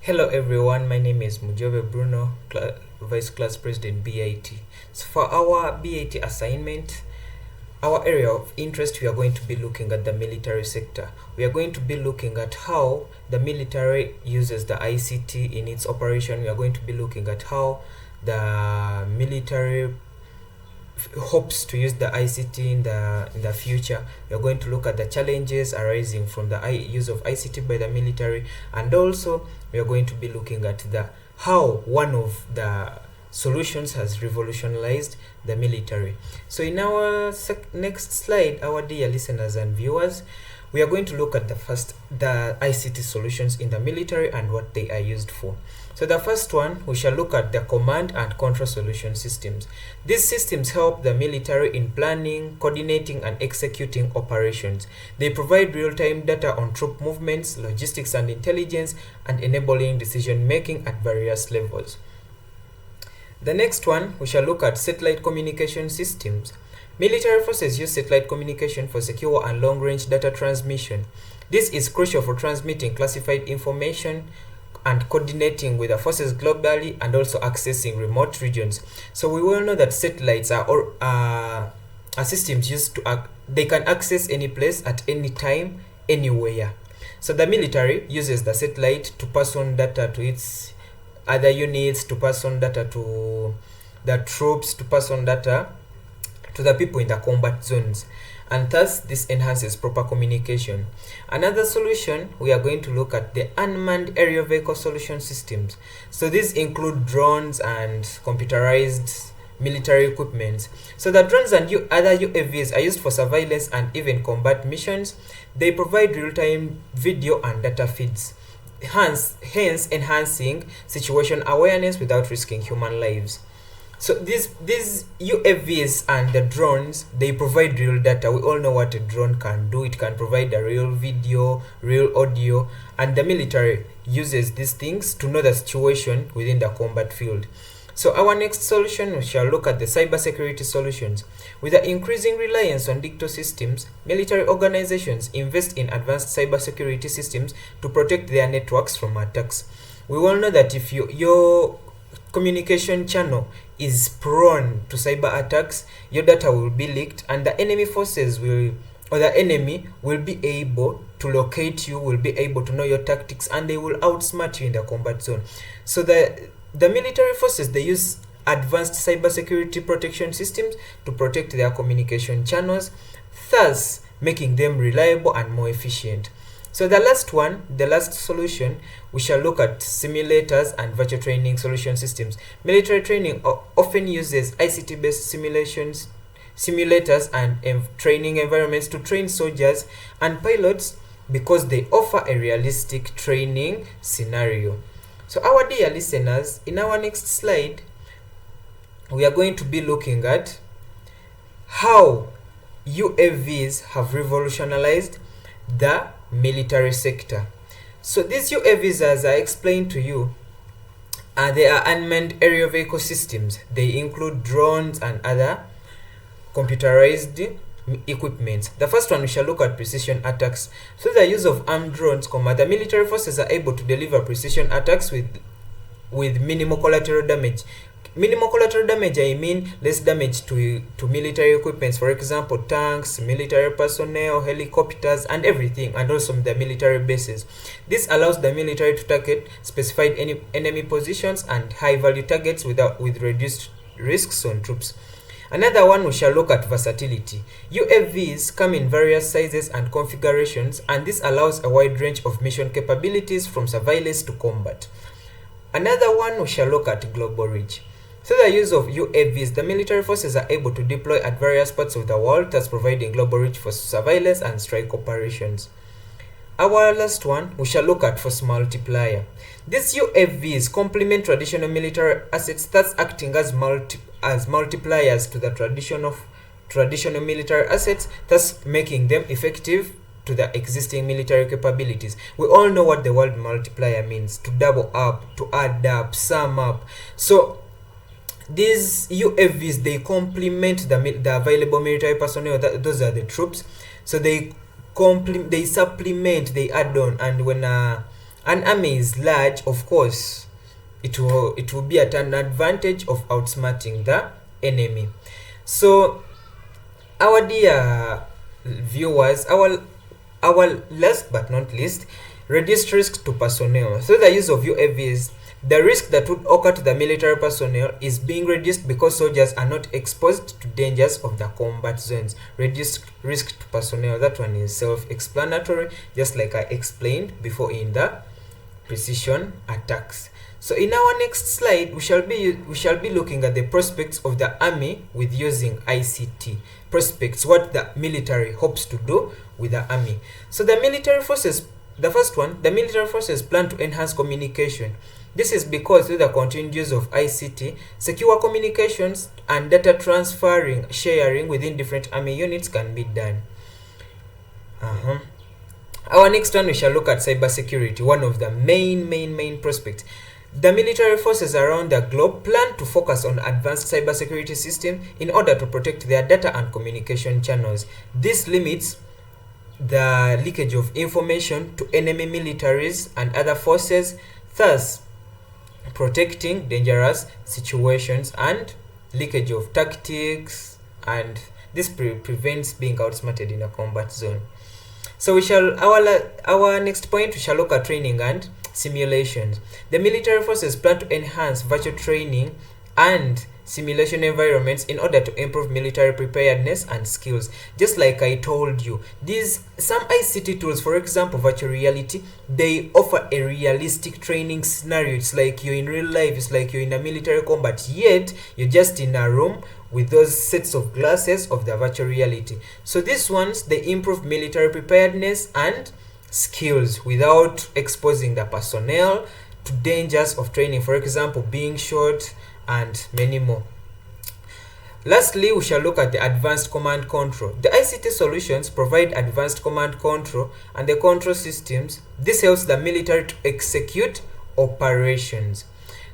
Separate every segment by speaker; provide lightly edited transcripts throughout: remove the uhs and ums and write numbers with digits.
Speaker 1: Hello everyone, my name is Mujoobe Bruno, Vice Class President BIT. So for our BIT assignment, our area of interest, we are going to be looking at the military sector. We are going to be looking at how the military uses the ICT in its operation. We are going to be looking at how the military hopes to use the ICT in the future. We are going to look at the challenges arising from the use of ICT by the military, and also we are going to be looking at the how one of the solutions has revolutionized the military. So in our next slide, our dear listeners and viewers, we are going to look at the ICT solutions in the military and what they are used for. So the first one, we shall look at the command and control solution systems. These systems help the military in planning, coordinating, and executing operations. They provide real-time data on troop movements, logistics, and intelligence, and enabling decision-making at various levels. The next one, we shall look at satellite communication systems. Military forces use satellite communication for secure and long-range data transmission. This is crucial for transmitting classified information and coordinating with the forces globally and also accessing remote regions. So we all know that satellites are systems used to they can access any place at any time, anywhere. So the military uses the satellite to pass on data to its other units, to pass on data to the troops, to pass on data to the people in the combat zones, and thus this enhances proper communication. Another solution, we are going to look at the unmanned aerial vehicle solution systems. So these include drones and computerized military equipment. So the drones and other UAVs are used for surveillance and even combat missions. They provide real-time video and data feeds, hence enhancing situation awareness without risking human lives. So these UAVs and the drones, they provide real data. We all know what a drone can do. It can provide a real video, real audio, and the military uses these things to know the situation within the combat field. So our next solution, we shall look at the cybersecurity solutions. With the increasing reliance on digital systems, military organizations invest in advanced cybersecurity systems to protect their networks from attacks. We all know that if your communication channel is prone to cyber attacks, your data will be leaked, and the enemy forces the enemy will be able to locate you, will be able to know your tactics, and they will outsmart you in the combat zone. So the military forces, they use advanced cybersecurity protection systems to protect their communication channels, thus making them reliable and more efficient. So the last solution, we shall look at simulators and virtual training solution systems. Military training often uses ICT-based simulators and training environments to train soldiers and pilots because they offer a realistic training scenario. So our dear listeners, in our next slide, we are going to be looking at how UAVs have revolutionized the military sector. So these UAVs, as I explained to you, they are unmanned aerial vehicle systems. They include drones and other computerized equipment. The first one, we shall look at precision attacks. So the use of armed drones, the military forces are able to deliver precision attacks with minimal collateral damage. Minimal collateral damage, I mean less damage to military equipment, for example tanks, military personnel, helicopters, and everything, and also the military bases. This allows the military to target specified enemy positions and high value targets with reduced risks on troops. Another one, we shall look at versatility. UAVs come in various sizes and configurations, and this allows a wide range of mission capabilities from surveillance to combat. Another one, we shall look at global reach. So the use of UAVs, the military forces are able to deploy at various parts of the world, thus providing global reach for surveillance and strike operations. Our last one, we shall look at force multiplier. These UAVs complement traditional military assets, thus acting as multipliers to the traditional military assets, thus making them effective to the existing military capabilities. We all know what the word multiplier means: to double up, to add up, sum up. So these UAVs, they complement the available military personnel. Those are the troops. So they supplement, they add on, and when an army is large, of course, it will be at an advantage of outsmarting the enemy. So our dear viewers, our last but not least, reduced risk to personnel. Through the use of UAVs, the risk that would occur to the military personnel is being reduced because soldiers are not exposed to dangers of the combat zones. Reduced risk to personnel, that one is self-explanatory, just like I explained before in the precision attacks. So in our next slide, we shall be looking at the prospects of the army with using ICT. Prospects, what the military hopes to do with the army. So the military forces, the first one, the military forces plan to enhance communication. This is because through the continued use of ICT, secure communications and data transferring, sharing within different army units can be done. Our next one, we shall look at cybersecurity, one of the main prospects. The military forces around the globe plan to focus on advanced cybersecurity systems in order to protect their data and communication channels. This limits the leakage of information to enemy militaries and other forces, thus protecting dangerous situations and leakage of tactics, and this prevents being outsmarted in a combat zone. So our next point, we shall look at training and simulations. The military forces plan to enhance virtual training and simulation environments in order to improve military preparedness and skills. Just like I told you, some ICT tools, for example virtual reality, they offer a realistic training scenario. It's like you're in real life, it's like you're in a military combat, yet you're just in a room with those sets of glasses of the virtual reality. So these ones, they improve military preparedness and skills without exposing the personnel to dangers of training, for example being shot and many more. Lastly, we shall look at the advanced command control. The ICT solutions provide advanced command control and the control systems. This helps the military to execute operations.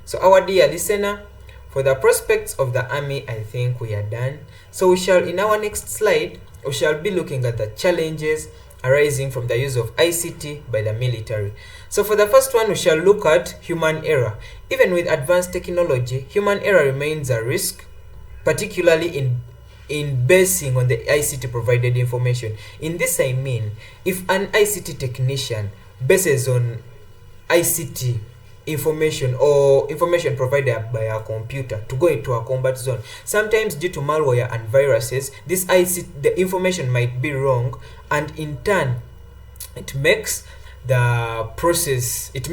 Speaker 1: So our dear listener, for the prospects of the army, I think we are done. So we shall, in our next slide, we shall be looking at the challenges arising from the use of ICT by the military. So for the first one, we shall look at human error. Even with advanced technology, human error remains a risk, particularly in basing on the ICT provided information. In this I mean, if an ICT technician bases on ICT information or information provided by a computer to go into a combat zone, sometimes due to malware and viruses, this ICT, the information might be wrong, and in turn it makes the process, it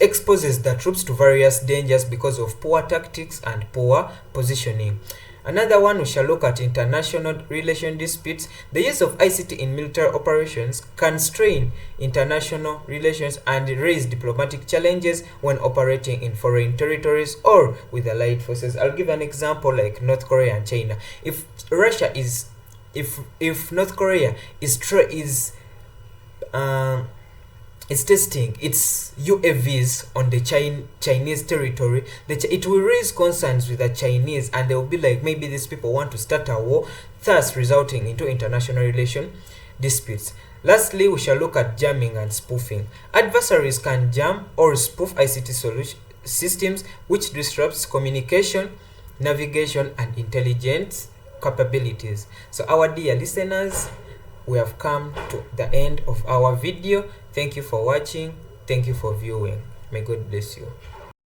Speaker 1: exposes the troops to various dangers because of poor tactics and poor positioning. Another one, we shall look at international relation disputes. The use of ICT in military operations can strain international relations and raise diplomatic challenges when operating in foreign territories or with allied forces. I'll give an example like North Korea and China. If North Korea is testing its UAVs on the Chinese territory, it will raise concerns with the Chinese, and they will be like, maybe these people want to start a war, thus resulting into international relation disputes. Lastly, we shall look at jamming and spoofing. Adversaries can jam or spoof ICT systems, which disrupts communication, navigation, and intelligence capabilities. So our dear listeners, we have come to the end of our video. Thank you for watching. Thank you for viewing. May God bless you.